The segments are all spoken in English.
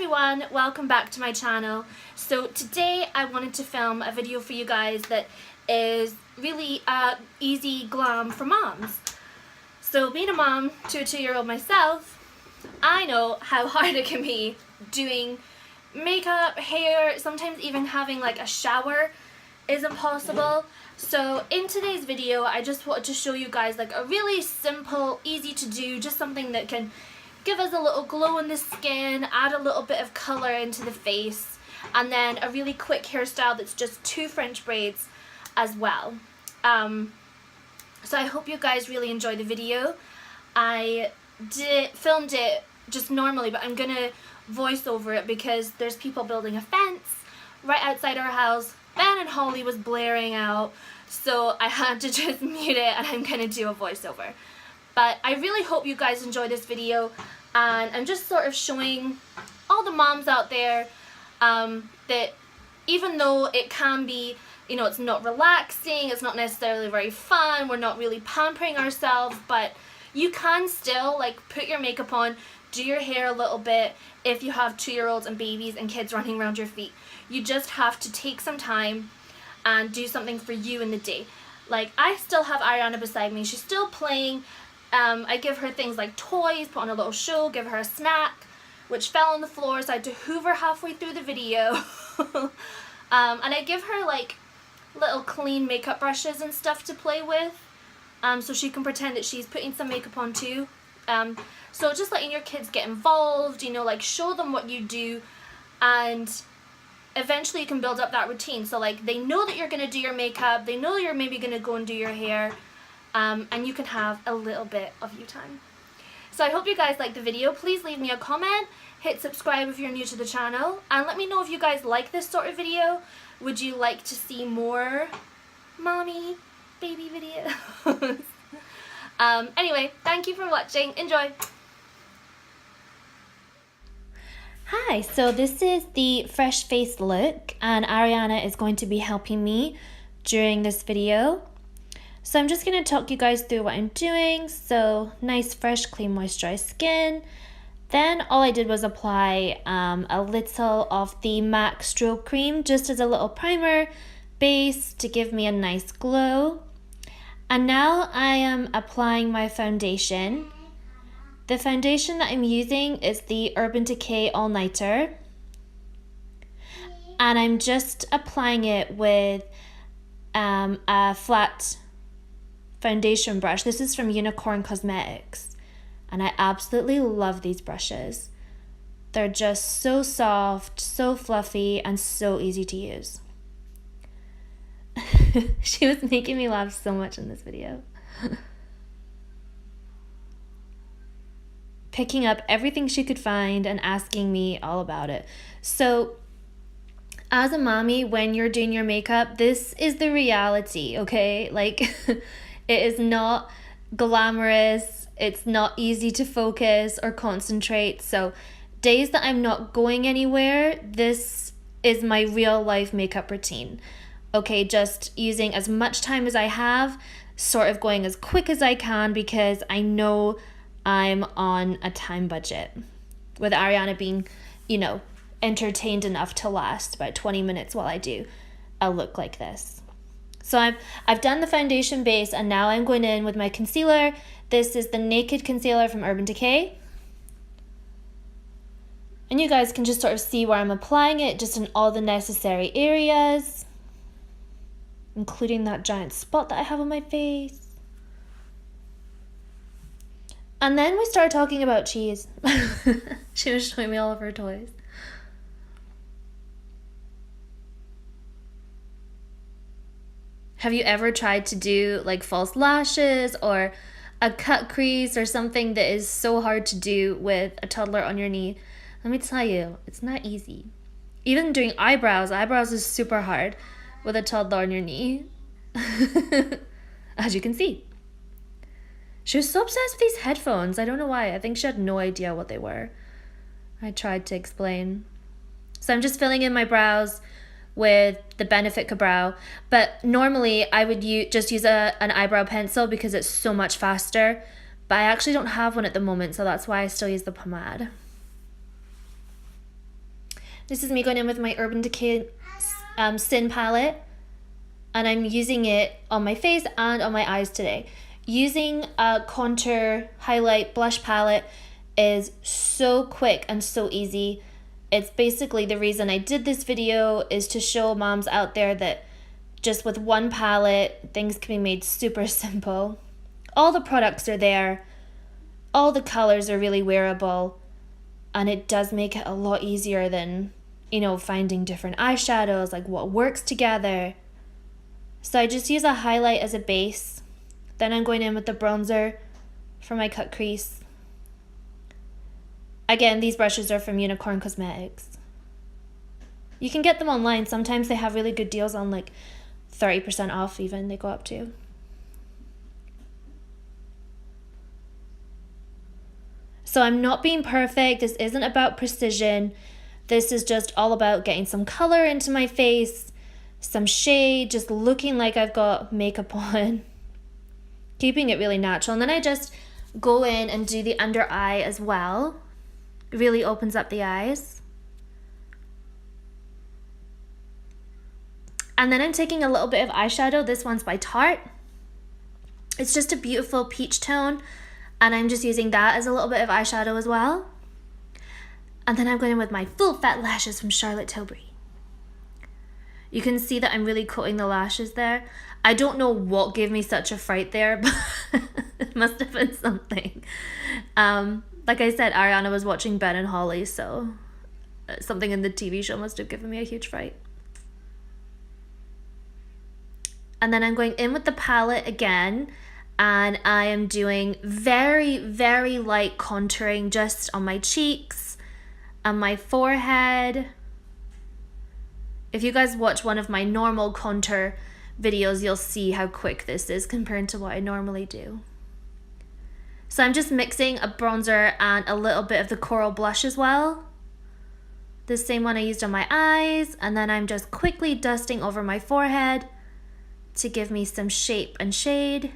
everyone, welcome back to my channel. So today I wanted to film a video for you guys that is really easy glam for moms. So being a mom to a 2-year-old myself, I know how hard it can be doing makeup, hair, sometimes even having like a shower is impossible. So in today's video I just wanted to show you guys like a really simple, easy to do, just something that can give us a little glow in the skin, add a little bit of colour into the face, and then a really quick hairstyle that's just 2 French braids as well. So I hope you guys really enjoy the video. I filmed it just normally, but I'm gonna voice over it because there's people building a fence right outside our house. Ben and Holly was blaring out, so I had to just mute it and I'm gonna do a voiceover. But I really hope you guys enjoy this video, and I'm just sort of showing all the moms out there that even though it can be, you know, it's not relaxing, it's not necessarily very fun, we're not really pampering ourselves, but you can still like put your makeup on, do your hair a little bit if you have 2-year-olds and babies and kids running around your feet. You just have to take some time and do something for you in the day. Like, I still have Ariana beside me, she's still playing. I give her things like toys, put on a little show, give her a snack, which fell on the floor, so I had to hoover halfway through the video. And I give her like little clean makeup brushes and stuff to play with, so she can pretend that she's putting some makeup on too. So just letting your kids get involved, you know, like show them what you do, and eventually you can build up that routine. So like they know that you're going to do your makeup, they know you're maybe going to go and do your hair, and you can have a little bit of you time. So I hope you guys like the video. Please leave me a comment, hit subscribe if you're new to the channel, and let me know if you guys like this sort of video. Would you like to see more mommy baby videos? Anyway, thank you for watching. Enjoy! Hi, so this is the fresh face look, and Ariana is going to be helping me during this video. So I'm just going to talk you guys through what I'm doing. So nice, fresh, clean, moisturized skin. Then all I did was apply a little of the MAC strobe cream just as a little primer base to give me a nice glow. And now I am applying my foundation. The foundation that I'm using is the Urban Decay All Nighter. And I'm just applying it with a flat foundation brush. This is from Unicorn Cosmetics, and I absolutely love these brushes. They're just so soft, so fluffy, and so easy to use. She was making me laugh so much in this video. Picking up everything she could find and asking me all about it. So as a mommy, when you're doing your makeup, this is the reality, okay? Like, it is not glamorous, it's not easy to focus or concentrate. So days that I'm not going anywhere, this is my real life makeup routine. Okay, just using as much time as I have, sort of going as quick as I can because I know I'm on a time budget. With Ariana being, you know, entertained enough to last about 20 minutes while I do a look like this. So I've done the foundation base, and now I'm going in with my concealer. This is the Naked Concealer from Urban Decay. And you guys can just sort of see where I'm applying it, just in all the necessary areas, including that giant spot that I have on my face. And then we started talking about cheese. She was showing me all of her toys. Have you ever tried to do like false lashes or a cut crease or something that is so hard to do with a toddler on your knee? Let me tell you, it's not easy. Even doing eyebrows is super hard with a toddler on your knee. As you can see. She was so obsessed with these headphones. I don't know why. I think she had no idea what they were. I tried to explain. So I'm just filling in my brows with the Benefit Ka-Brow, but normally I would just use an eyebrow pencil because it's so much faster, but I actually don't have one at the moment, so that's why I still use the pomade. This is me going in with my Urban Decay Sin palette, and I'm using it on my face and on my eyes today. Using a contour highlight blush palette is so quick and so easy. It's basically the reason I did this video, is to show moms out there that just with one palette, things can be made super simple. All the products are there, all the colors are really wearable, and it does make it a lot easier than, you know, finding different eyeshadows, like what works together. So I just use a highlight as a base. Then I'm going in with the bronzer for my cut crease. Again, these brushes are from Unicorn Cosmetics. You can get them online. Sometimes they have really good deals on, like 30% off even, they go up to. So I'm not being perfect. This isn't about precision. This is just all about getting some color into my face, some shade, just looking like I've got makeup on. Keeping it really natural. And then I just go in and do the under eye as well. It really opens up the eyes. And then I'm taking a little bit of eyeshadow. This one's by Tarte. It's just a beautiful peach tone. And I'm just using that as a little bit of eyeshadow as well. And then I'm going in with my full fat lashes from Charlotte Tilbury. You can see that I'm really coating the lashes there. I don't know what gave me such a fright there, but it must have been something. Like I said, Ariana was watching Ben and Holly, so something in the TV show must have given me a huge fright. And then I'm going in with the palette again, and I am doing very, very light contouring just on my cheeks, on my forehead. If you guys watch one of my normal contour videos, you'll see how quick this is compared to what I normally do. So I'm just mixing a bronzer and a little bit of the coral blush as well. The same one I used on my eyes, and then I'm just quickly dusting over my forehead to give me some shape and shade.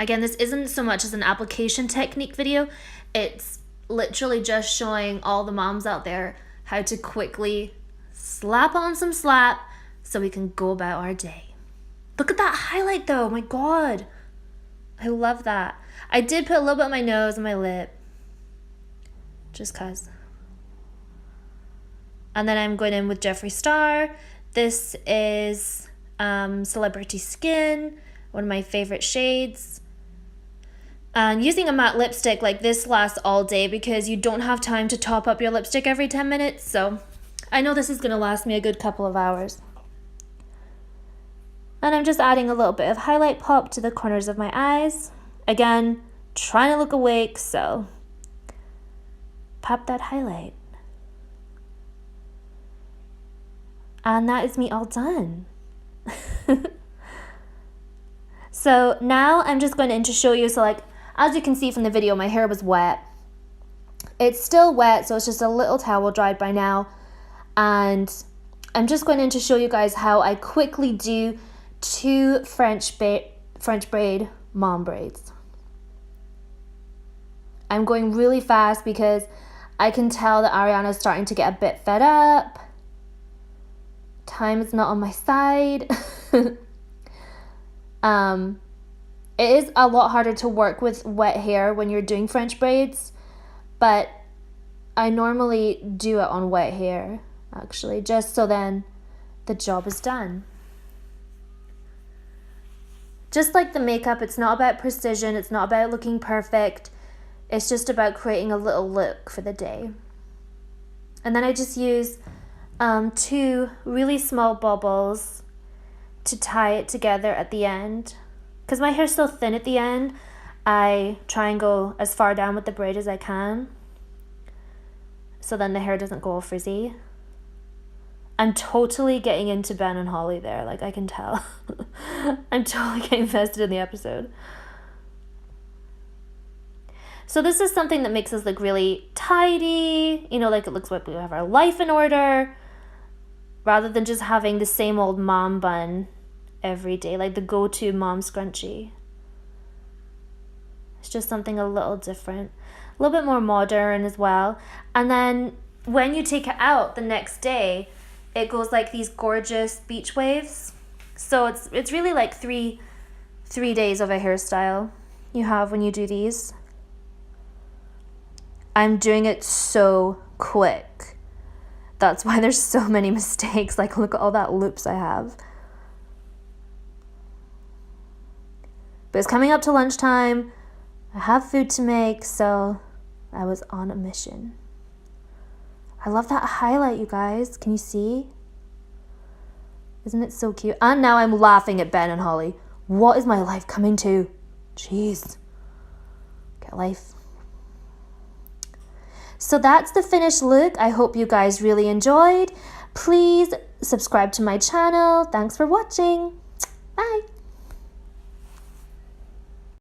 Again, this isn't so much as an application technique video. It's literally just showing all the moms out there how to quickly slap on some slap so we can go about our day. Look at that highlight though, my God. I love that. I did put a little bit on my nose and my lip, just cause. And then I'm going in with Jeffree Star. This is Celebrity Skin, one of my favorite shades. And using a matte lipstick like this lasts all day because you don't have time to top up your lipstick every 10 minutes. So I know this is going to last me a good couple of hours. And I'm just adding a little bit of highlight pop to the corners of my eyes. Again, trying to look awake, so pop that highlight. And that is me all done. So now I'm just going in to show you, so like, as you can see from the video, my hair was wet. It's still wet, so it's just a little towel dried by now. And I'm just going in to show you guys how I quickly do 2 French braid mom braids. I'm going really fast because I can tell that Ariana's starting to get a bit fed up. Time is not on my side. It is a lot harder to work with wet hair when you're doing French braids, but I normally do it on wet hair, actually, just so then the job is done. Just like the makeup, it's not about precision, it's not about looking perfect, it's just about creating a little look for the day. And then I just use 2 really small bubbles to tie it together at the end. Because my hair's so thin at the end, I try and go as far down with the braid as I can, so then the hair doesn't go all frizzy. I'm totally getting into Ben and Holly there, like I can tell. I'm totally getting invested in the episode. So this is something that makes us look really tidy, you know, like it looks like we have our life in order, rather than just having the same old mom bun every day, like the go-to mom scrunchie. It's just something a little different, a little bit more modern as well. And then when you take it out the next day, it goes like these gorgeous beach waves. So it's really like three days of a hairstyle you have when you do these. I'm doing it so quick. That's why there's so many mistakes. Like, look at all that loops I have. But it's coming up to lunchtime. I have food to make, so I was on a mission. I love that highlight, you guys. Can you see? Isn't it so cute? And now I'm laughing at Ben and Holly. What is my life coming to? Jeez. Get life. So that's the finished look. I hope you guys really enjoyed. Please subscribe to my channel. Thanks for watching. Bye.